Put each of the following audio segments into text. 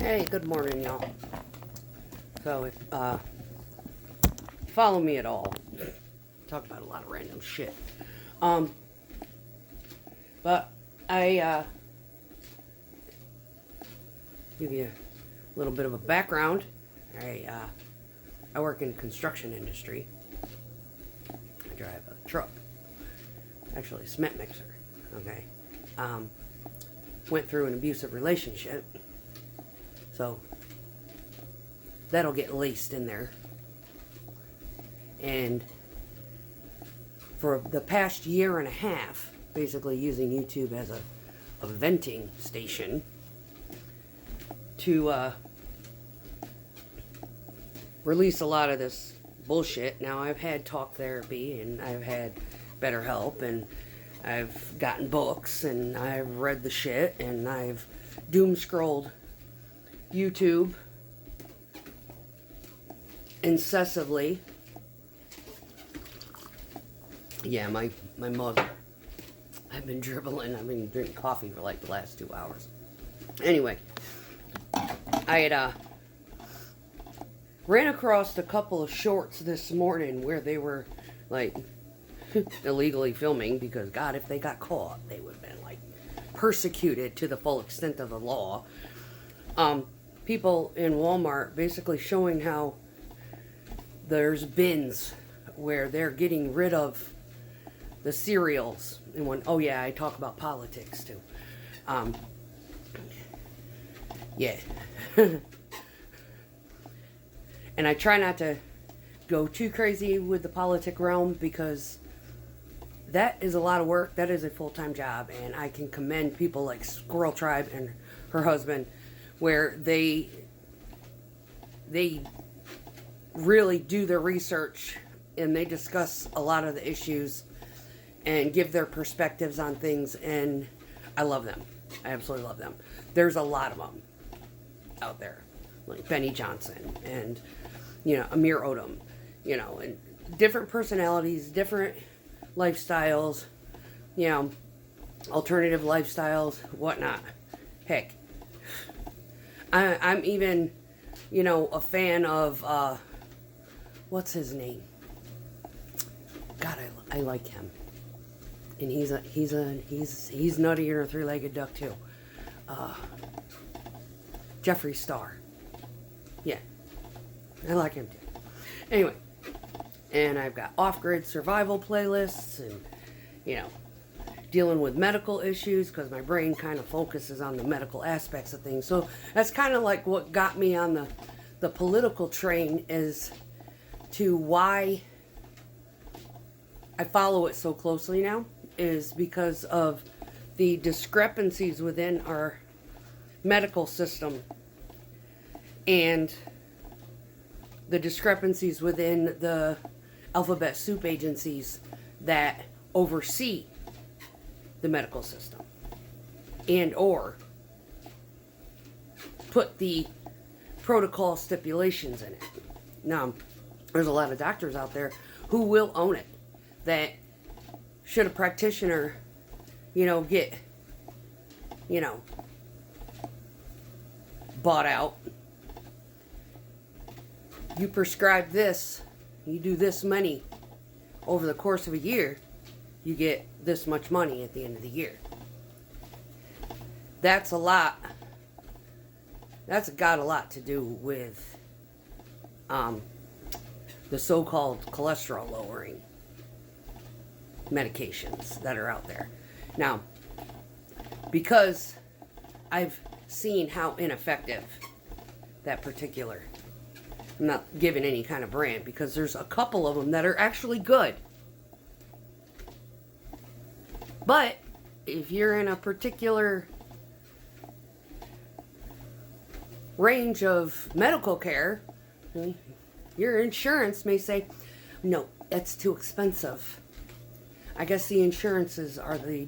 Hey, good morning, y'all. So, if follow me at all, talk about a lot of random shit. Um, but I give you a little bit of a background. I work in the construction industry. I drive a truck, actually a cement mixer. Okay, went through an abusive relationship, so that'll get laced in there. And for the past year and a half, basically using YouTube as a venting station to release a lot of this bullshit. Now, I've had talk therapy, and I've had BetterHelp, and I've gotten books, and I've read the shit, and I've doom scrolled YouTube incessantly. Yeah, my mug. I've been dribbling. I've been drinking coffee for like the last 2 hours. Anyway, I had ran across a couple of shorts this morning where they were like illegally filming, because God, if they got caught, they would have been like persecuted to the full extent of the law. People in Walmart basically showing how there's bins where they're getting rid of the cereals. And when, oh yeah, I talk about politics too. Yeah. And I try not to go too crazy with the politic realm, because that is a lot of work. That is a full-time job. And I can commend people like Squirrel Tribe and her husband, where they really do their research, and they discuss a lot of the issues and give their perspectives on things, and I love them. I absolutely love them. There's a lot of them out there, like Benny Johnson and, Amir Odom, and different personalities, different lifestyles, alternative lifestyles, whatnot. Heck, I'm even, a fan of, what's his name? God, I like him. And he's nuttier than a three-legged duck too. Jeffree Star. Yeah, I like him too. Anyway, and I've got off-grid survival playlists, and dealing with medical issues, because my brain kind of focuses on the medical aspects of things. So that's kind of like what got me on the political train, as to why I follow it so closely now, is because of the discrepancies within our medical system and the discrepancies within the alphabet soup agencies that oversee the medical system, and or put the protocol stipulations in it. Now, there's a lot of doctors out there who will own it, that should a practitioner, get, bought out, you prescribe this, you do this many over the course of a year, you get this much money at the end of the year. That's a lot. That's got a lot to do with the so-called cholesterol lowering medications that are out there. Now, because I've seen how ineffective that particular, I'm not giving any kind of brand, because there's a couple of them that are actually good. But if you're in a particular range of medical care, your insurance may say, no, that's too expensive. I guess the insurances are the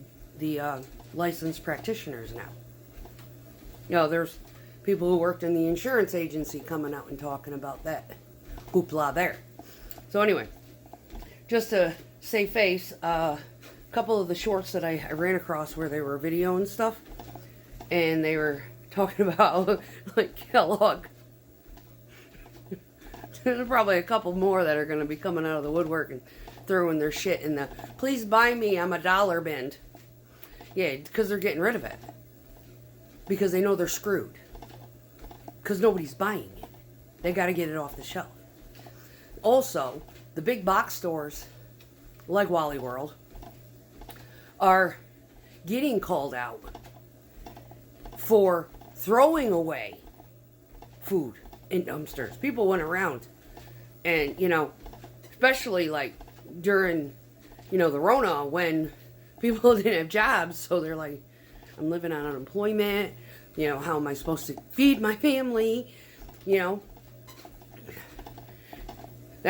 licensed practitioners now. There's people who worked in the insurance agency coming out and talking about that hoopla there. So anyway, just to save face, a couple of the shorts that I ran across where they were video and stuff, and they were talking about like Kellogg. There's probably a couple more that are going to be coming out of the woodwork and throwing their shit in the please buy me, I'm $1 bin. Yeah, because they're getting rid of it. Because they know they're screwed. Because nobody's buying it. They got to get it off the shelf. Also, the big box stores, like Wally World, are getting called out for throwing away food in dumpsters. People went around and, especially like during, the Rona when people didn't have jobs. So they're like, I'm living on unemployment. How am I supposed to feed my family? That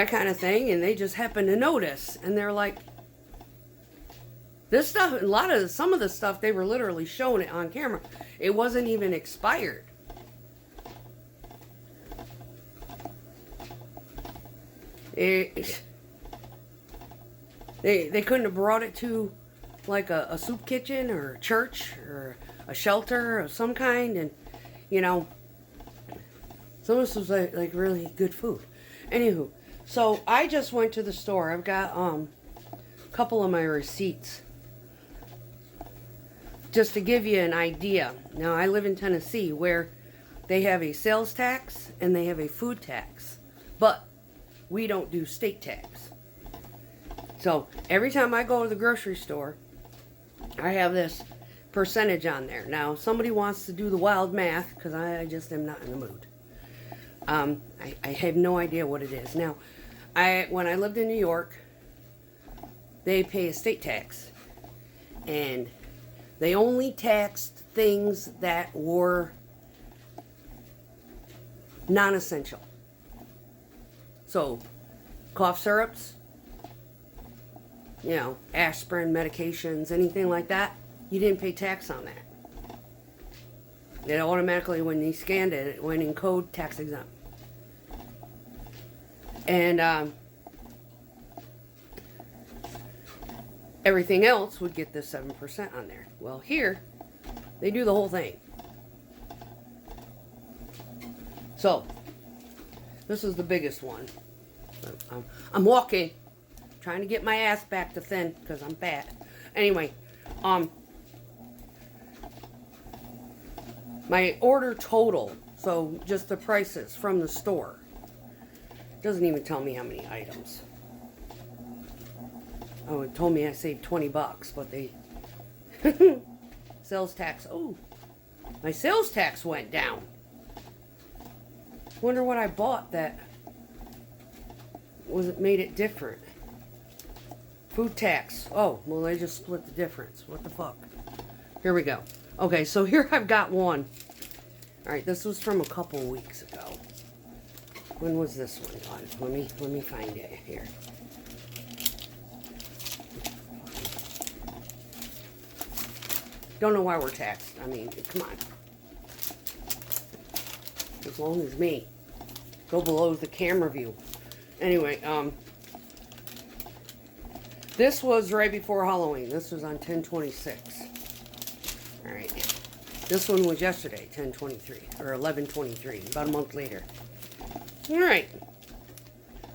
kind of thing. And they just happen to notice. And they're like, this stuff, some of the stuff, they were literally showing it on camera. It wasn't even expired. They couldn't have brought it to like a soup kitchen or a church or a shelter of some kind, and some of this was like really good food. Anywho, so I just went to the store. I've got a couple of my receipts just to give you an idea. Now I live in Tennessee where they have a sales tax and they have a food tax, but we don't do state tax. So every time I go to the grocery store, I have this percentage on there. Now, if somebody wants to do the wild math, because I just am not in the mood. I have no idea what it is. Now, when I lived in New York, they pay a state tax. And they only taxed things that were non-essential. So, cough syrups, aspirin, medications, anything like that, you didn't pay tax on that. It automatically, when they scanned it, it went in code tax exempt. And everything else would get this 7% on there. Well, here, they do the whole thing. So, this is the biggest one. I'm walking, trying to get my ass back to thin because I'm fat. Anyway, my order total, so just the prices from the store, doesn't even tell me how many items. Oh, it told me I saved $20, but they sales tax. Oh, my sales tax went down. Wonder what I bought that made it different. Food tax. Oh, well, they just split the difference. What the fuck? Here we go. Okay, so here I've got one. Alright, this was from a couple weeks ago. When was this one on? Let me find it here. Don't know why we're taxed. I mean, come on. As long as me. Go below the camera view. Anyway, this was right before Halloween. This was on 10/26. Alright. This one was yesterday, 10/23. Or 11/23. About a month later. Alright.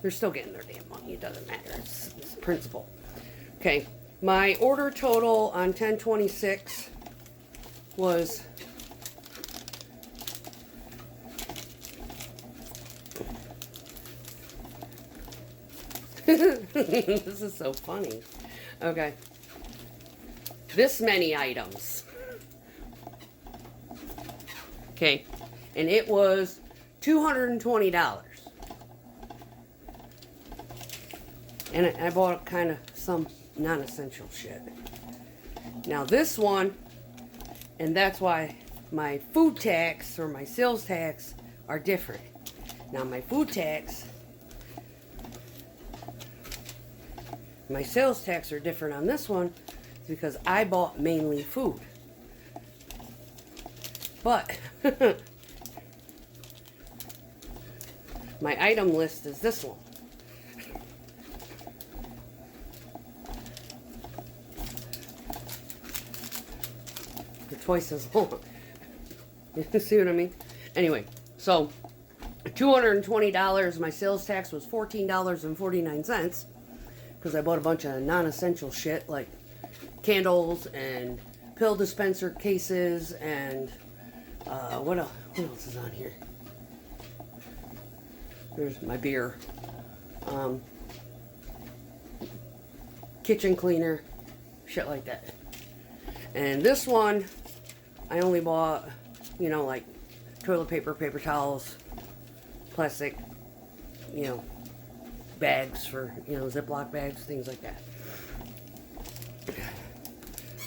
They're still getting their damn money. It doesn't matter. It's principle. Okay. My order total on 10/26 was this is so funny. Okay. This many items. Okay. And it was $220. And I bought kind of some non-essential shit. Now this one, and that's why my food tax or my sales tax are different. Now my food tax, my sales tax are different on this one because I bought mainly food. But my item list is this one. They're twice as long. See what I mean? Anyway, so $220. My sales tax was $14.49 because I bought a bunch of non-essential shit like candles and pill dispenser cases and what else is on here? There's my beer, kitchen cleaner, shit like that. And this one, I only bought, you know, like toilet paper, paper towels, plastic, you know, bags for, you know, Ziploc bags, things like that.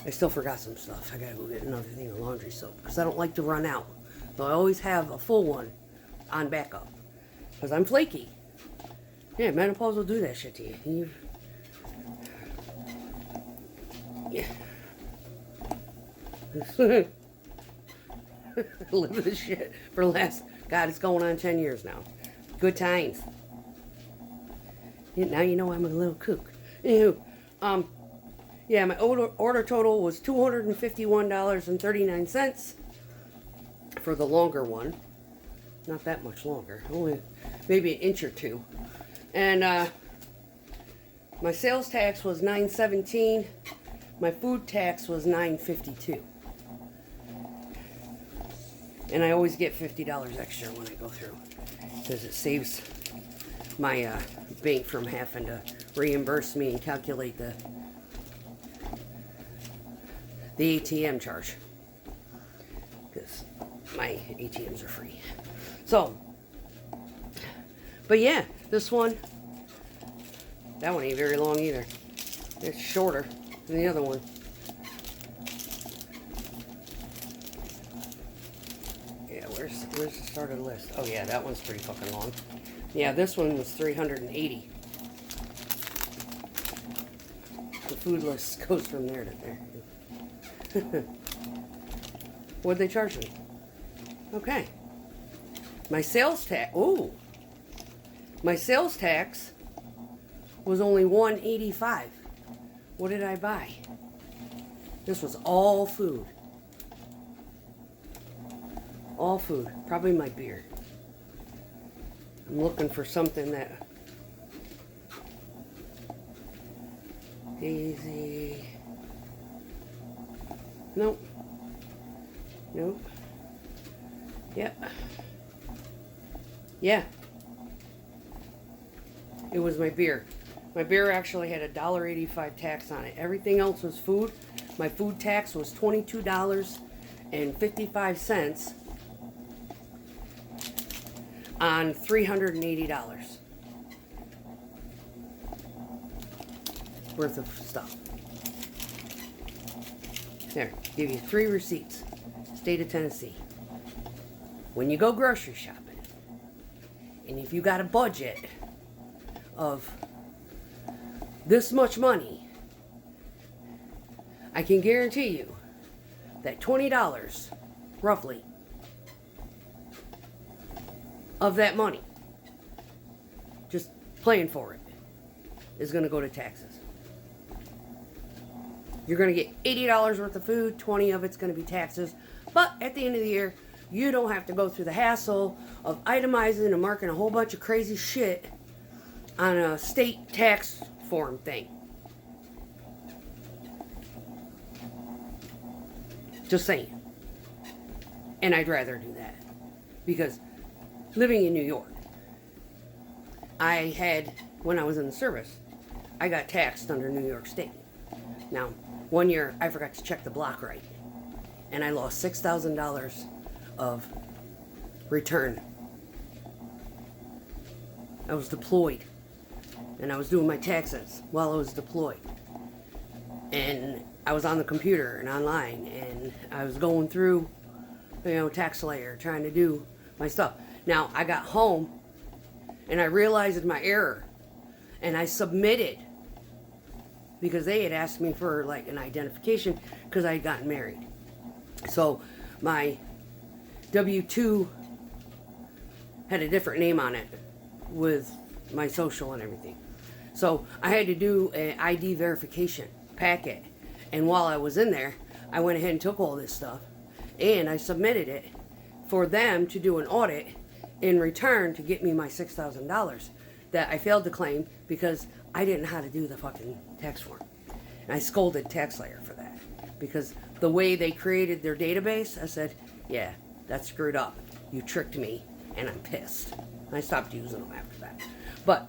I still forgot some stuff. I gotta go get another thing of laundry soap because I don't like to run out. So I always have a full one on backup because I'm flaky. Yeah, menopause will do that shit to you. Yeah. Live this shit for the last, God, it's going on 10 years now. Good times. Yeah, now you know I'm a little kook. Anywho, yeah, my order total was $251.39 for the longer one. Not that much longer, only maybe an inch or two. And my sales tax was $9.17. My food tax was $9.52. And I always get $50 extra when I go through because it saves my bank from having to reimburse me and calculate the ATM charge because my ATMs are free. So, but yeah, this one, that one ain't very long either. It's shorter than the other one. Yeah, where's the start of the list? Oh yeah, that one's pretty fucking long. Yeah, this one was 380. The food list goes from there to there. What'd they charge me? Okay. My sales tax, ooh. My sales tax was only $185. What did I buy? This was all food. All food. Probably my beer. I'm looking for something that... Daisy... Nope. Nope. Yep. Yeah. It was my beer. My beer actually had a $1.85 tax on it. Everything else was food. My food tax was $22.55 on $380 worth of stuff. There, give you 3 receipts. State of Tennessee. When you go grocery shopping, and if you got a budget of this much money, I can guarantee you that $20, roughly, of that money, just playing for it, is going to go to taxes. You're going to get $80 worth of food, 20 of it's going to be taxes, but at the end of the year, you don't have to go through the hassle of itemizing and marking a whole bunch of crazy shit on a state tax form thing. Just saying. And I'd rather do that. Because living in New York, I had, when I was in the service, I got taxed under New York State. Now, one year I forgot to check the block right, and I lost $6,000 of return. I was deployed, and I was doing my taxes while I was deployed. And I was on the computer and online, and I was going through, TaxSlayer, trying to do my stuff. Now, I got home, and I realized my error, and I submitted, because they had asked me for, an identification, because I had gotten married. So, my W-2 had a different name on it, with my social and everything. So, I had to do an ID verification packet. And while I was in there, I went ahead and took all this stuff, and I submitted it for them to do an audit in return to get me my $6,000 that I failed to claim because I didn't know how to do the fucking tax form. And I scolded TaxSlayer for that because the way they created their database, I said, yeah, that's screwed up. You tricked me, and I'm pissed. And I stopped using them after that. But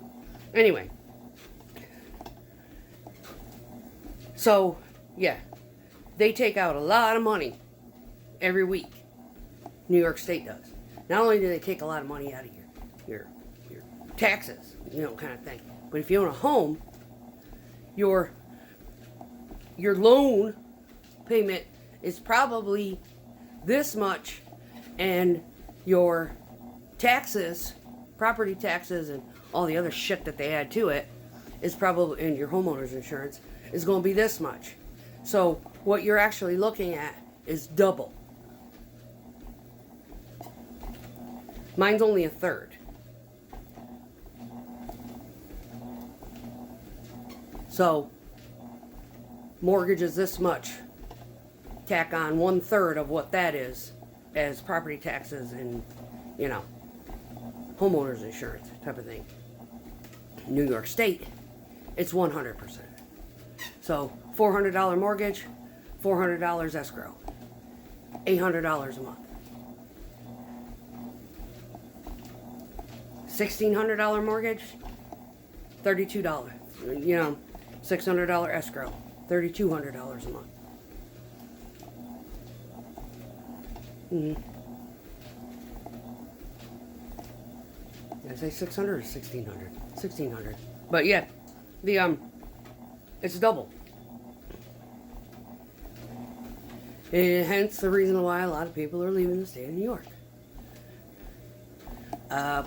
anyway, so yeah, they take out a lot of money every week. New York State does. Not only do they take a lot of money out of your taxes, kind of thing, but if you own a home, your loan payment is probably this much, and your taxes, property taxes, and all the other shit that they add to it is probably, and your homeowner's insurance is going to be this much. So what you're actually looking at is double. Mine's only a third. So mortgage is this much. Tack on 1/3 of what that is as property taxes and, homeowner's insurance type of thing. New York State, it's 100%. So $400 mortgage, $400 escrow, $800 a month. $1,600 mortgage, $32. $600 escrow, $3,200 a month. Did I say 600 or 1,600? 1,600. But yeah, it's double. And hence the reason why a lot of people are leaving the state of New York.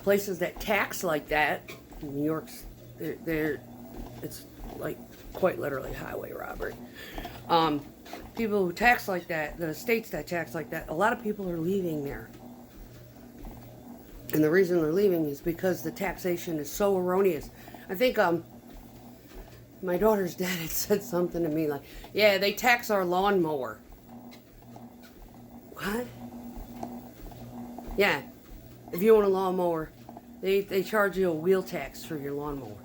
Places that tax like that, New York's, it's like quite literally highway robbery. People who tax like that, the states that tax like that, a lot of people are leaving there. And the reason they're leaving is because the taxation is so erroneous. I think my daughter's dad had said something to me like, yeah, they tax our lawnmower. What? Yeah. If you own a lawnmower, they charge you a wheel tax for your lawnmower.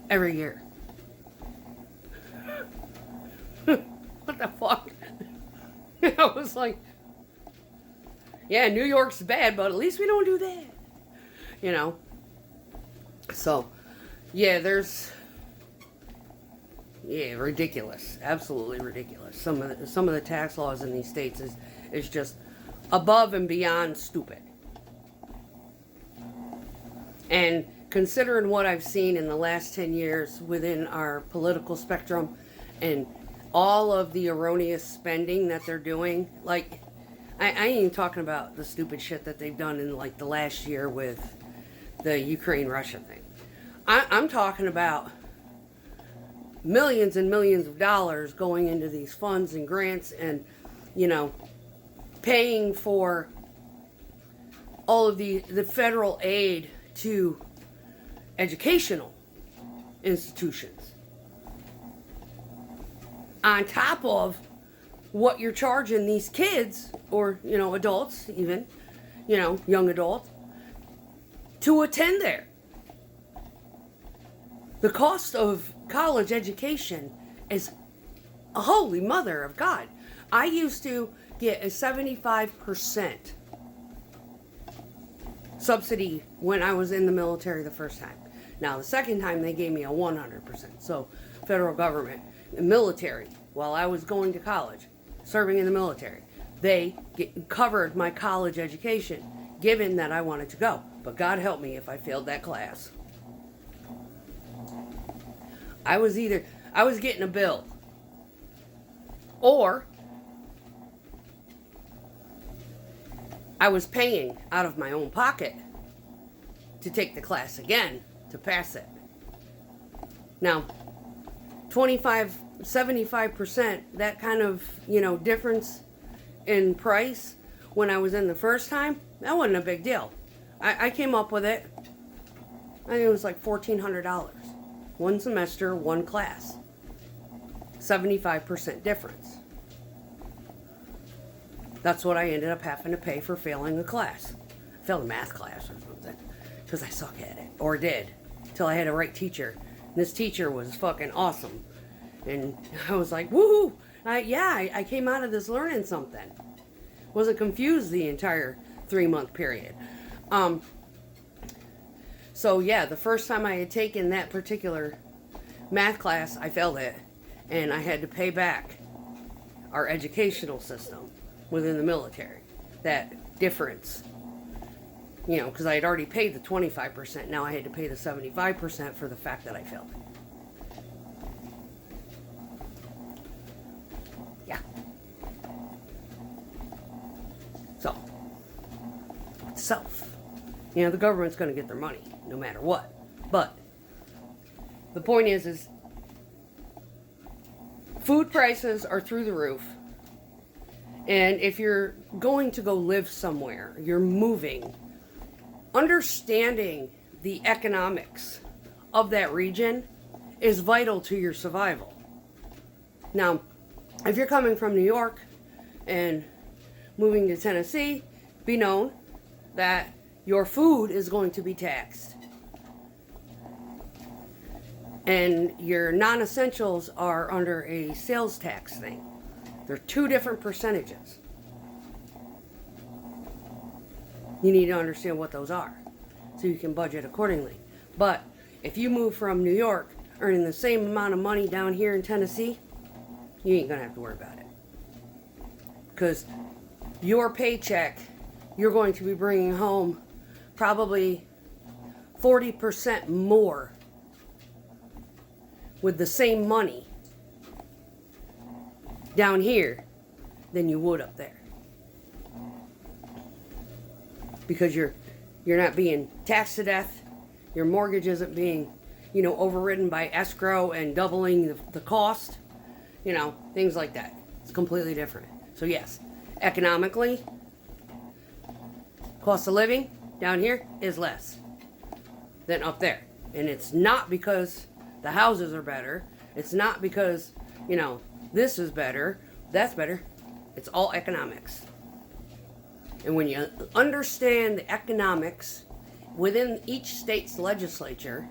Every year. What the fuck? I was like, yeah, New York's bad, but at least we don't do that. So, yeah, ridiculous. Absolutely ridiculous. Some of the tax laws in these states is just above and beyond stupid. And considering what I've seen in the last 10 years within our political spectrum and all of the erroneous spending that they're doing, like, I ain't even talking about the stupid shit that they've done in, like, the last year with the Ukraine-Russia thing. I'm talking about millions and millions of dollars going into these funds and grants and, paying for all of the federal aid to educational institutions. On top of what you're charging these kids, or, adults even, young adults, to attend there. The cost of college education is a holy mother of God. I used to get a 75% subsidy when I was in the military the first time. Now, the second time they gave me a 100%. So, federal government, the military, while I was going to college, serving in the military, they covered my college education, given that I wanted to go. But God help me if I failed that class. I was getting a bill, or I was paying out of my own pocket to take the class again to pass it. Now, 75%, that kind of, difference in price when I was in the first time, that wasn't a big deal. I came up with it. I think it was like $1,400. One semester, one class. 75% difference. That's what I ended up having to pay for failing a class. I failed a math class or something. Because I suck at it. Or did. Till I had a right teacher. And this teacher was fucking awesome. And I was like, woohoo! I came out of this learning something. Wasn't confused the entire 3-month period. So yeah, the first time I had taken that particular math class, I failed it. And I had to pay back our educational system within the military. That difference. You know, because I had already paid the 25%. Now I had to pay the 75% for the fact that I failed it. Yeah. So, self. You know, the government's going to get their money, no matter what. But, the point is food prices are through the roof. And if you're going to go live somewhere, you're moving, understanding the economics of that region is vital to your survival. Now, if you're coming from New York and moving to Tennessee, be known that your food is going to be taxed. And your non-essentials are under a sales tax thing. They're 2 different percentages. You need to understand what those are so you can budget accordingly. But if you move from New York earning the same amount of money down here in Tennessee, you ain't gonna have to worry about it. Because your paycheck, you're going to be bringing home probably 40% more with the same money down here than you would up there. Because you're not being taxed to death. Your mortgage isn't being, overridden by escrow and doubling the cost. Things like that. It's completely different. So yes, economically, cost of living down here is less than up there. And it's not because the houses are better. It's not because, this is better, that's better. It's all economics. And when you understand the economics within each state's legislature,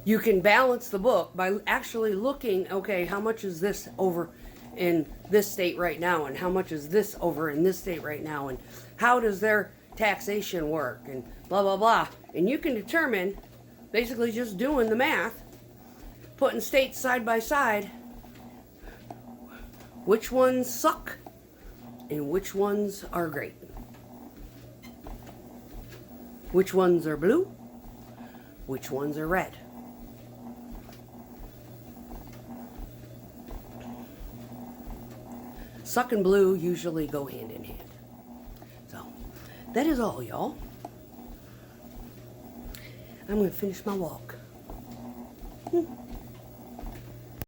you can balance the book by actually looking, okay, how much is this over in this state right now, and how much is this over in this state right now, and how does their taxation work, and blah, blah, blah. And you can determine, basically just doing the math, putting states side by side, which ones suck and which ones are great. Which ones are blue, which ones are red. Suck and blue usually go hand in hand. So, that is all, y'all. I'm going to finish my walk.